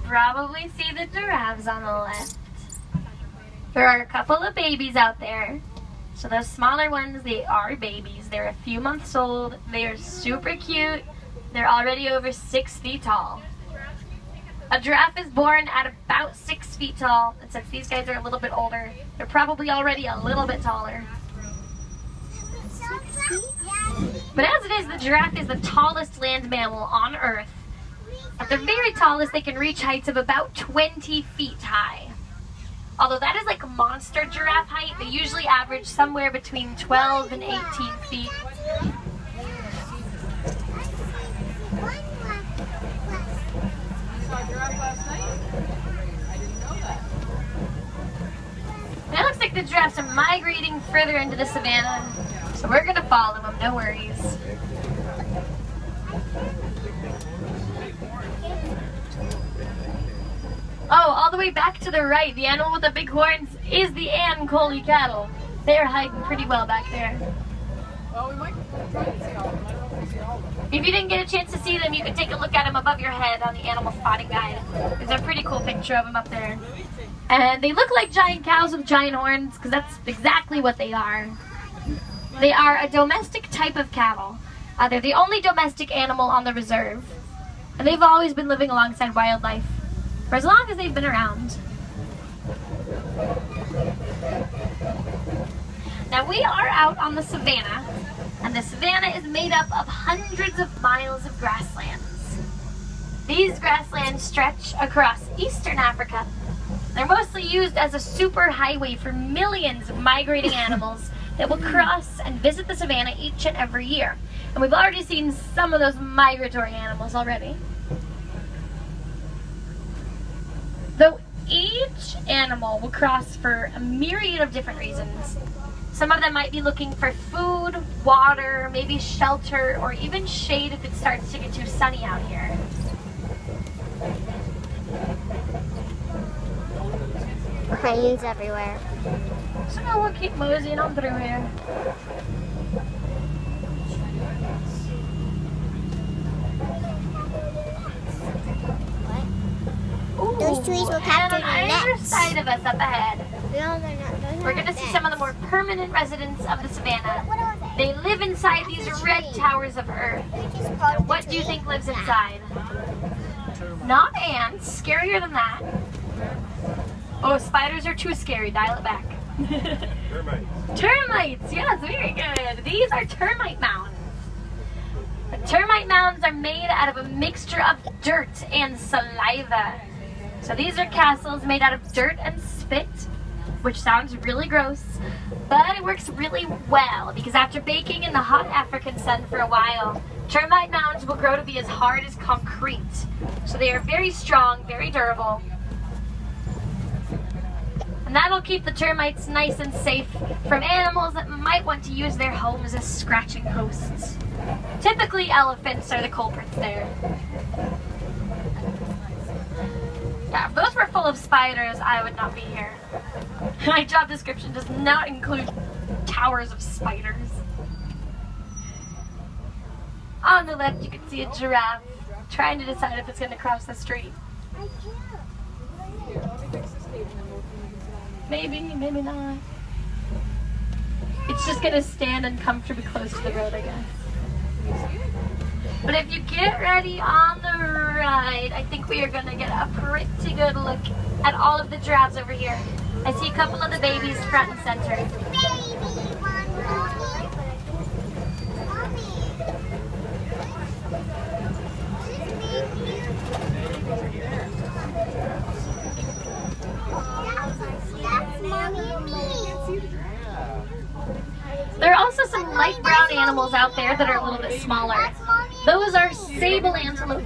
Probably see the giraffes on the left. There are a couple of babies out there. So those smaller ones, they are babies. They're a few months old. They are super cute. They're already over 6 feet tall. A giraffe is born at about 6 feet tall. And since these guys are a little bit older, they're probably already a little bit taller. But as it is, the giraffe is the tallest land mammal on Earth. At their very tallest, they can reach heights of about 20 feet high. Although that is like monster giraffe height, they usually average somewhere between 12 and 18 feet. Now it looks like the giraffes are migrating further into the savannah, so we're gonna follow them, no worries. Oh, all the way back to the right, the animal with the big horns is the Ankole cattle. They're hiding pretty well back there. Well, we might try to see all of them. I don't know if we see all of them. If you didn't get a chance to see them, you can take a look at them above your head on the Animal Spotting Guide. There's a pretty cool picture of them up there. And they look like giant cows with giant horns, because that's exactly what they are. They are a domestic type of cattle. They're the only domestic animal on the reserve. And they've always been living alongside wildlife for as long as they've been around. Now we are out on the savannah, and the savannah is made up of hundreds of miles of grasslands. These grasslands stretch across eastern Africa. They're mostly used as a super highway for millions of migrating animals that will cross and visit the savannah each and every year. And we've already seen some of those migratory animals already. Though each animal will cross for a myriad of different reasons. Some of them might be looking for food, water, maybe shelter, or even shade if it starts to get too sunny out here. Cranes everywhere. So now we'll keep moseying on through here. Ooh, Those trees will capture and on the either nets. side of us up ahead, No, they're not. Those we're are going to not see some of the more permanent residents of the savannah. They live inside these red towers of Earth. And what do you think lives inside? Not ants. Scarier than that. Oh, spiders are too scary. Dial it back. Termites. Termites. Yes, very good. These are termite mounds. The termite mounds are made out of a mixture of dirt and saliva. So these are castles made out of dirt and spit, which sounds really gross, but it works really well because after baking in the hot African sun for a while, termite mounds will grow to be as hard as concrete. So they are very strong, very durable. And that'll keep the termites nice and safe from animals that might want to use their homes as scratching posts. Typically, elephants are the culprits there. Yeah, if those were full of spiders, I would not be here. My job description does not include towers of spiders. On the left, you can see a giraffe trying to decide if it's going to cross the street. Maybe, maybe not. It's just going to stand uncomfortably close to the road, I guess. But if you get ready on the right, I think we are going to get a pretty good look at all of the giraffes over here. I see a couple of the babies front and center. There are also some light brown animals out there that are a little bit smaller. Those are sable antelope.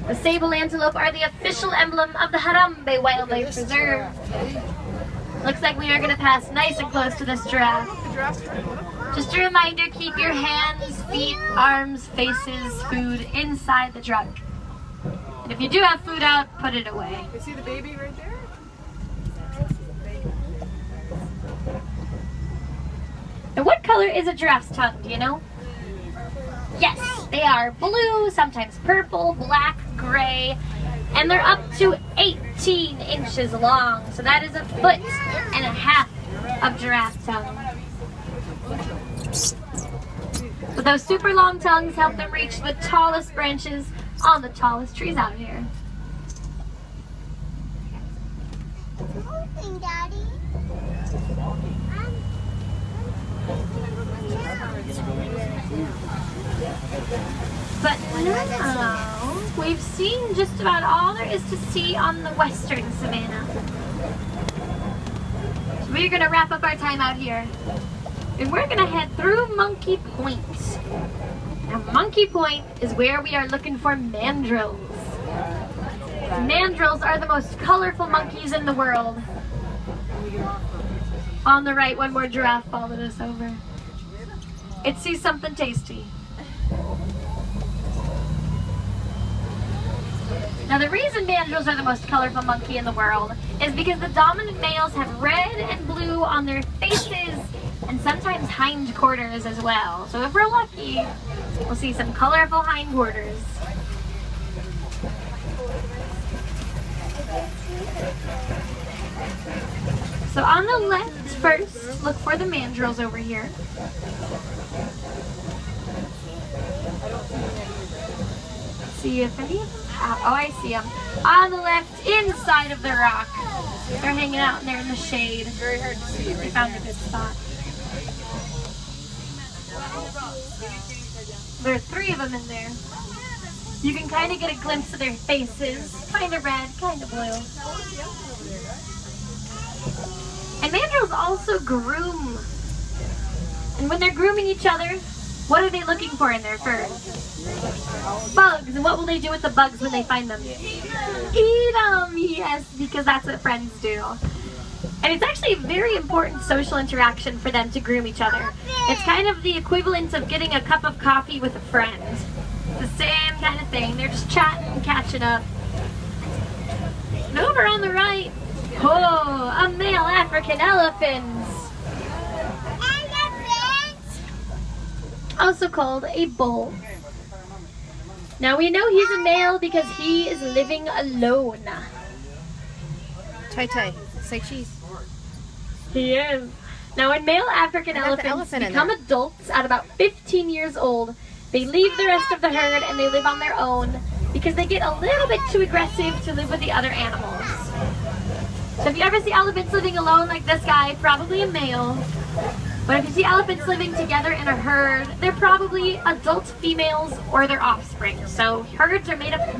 The sable antelope are the official emblem of the Harambe Wildlife Reserve. Looks like we are going to pass nice and close to this giraffe. Just a reminder, keep your hands, feet, arms, faces, food inside the trunk. And if you do have food out, put it away. You see the baby right there? And what color is a giraffe's tongue, do you know? Yes, they are blue, sometimes purple, black, gray. And they're up to 18 inches long. So that is 1.5 feet of giraffe tongue. But those super long tongues help them reach the tallest branches on the tallest trees out here. Daddy. But now, we've seen just about all there is to see on the western savanna. So we're going to wrap up our time out here. And we're going to head through Monkey Point. Now, Monkey Point is where we are looking for mandrills. Mandrills are the most colorful monkeys in the world. On the right, one more giraffe followed us over. It sees something tasty. Now the reason mandrills are the most colorful monkey in the world is because the dominant males have red and blue on their faces and sometimes hind quarters as well. So if we're lucky, we'll see some colorful hind quarters. So on the left first, look for the mandrills over here. See if any of them have, oh, I see them. On the left, inside of the rock. They're hanging out in there in the shade. Very hard to see. They found a good spot. There are 3 of them in there. You can kind of get a glimpse of their faces. Kind of red, kind of blue. And mandrills also groom. And when they're grooming each other, what are they looking for in their fur? Bugs. And what will they do with the bugs when they find them? Eat them, yes, because that's what friends do. And it's actually a very important social interaction for them to groom each other. It's kind of the equivalent of getting a cup of coffee with a friend. It's the same kind of thing. They're just chatting and catching up. And over on the right, oh, a male African elephant. Also called a bull. Now we know he's a male because he is living alone. Tai, say cheese. He is. Now when male African elephants become adults at about 15 years old, they leave the rest of the herd and they live on their own because they get a little bit too aggressive to live with the other animals. So if you ever see elephants living alone like this guy, probably a male. But if you see elephants living together in a herd, they're probably adult females or their offspring. So herds are made up of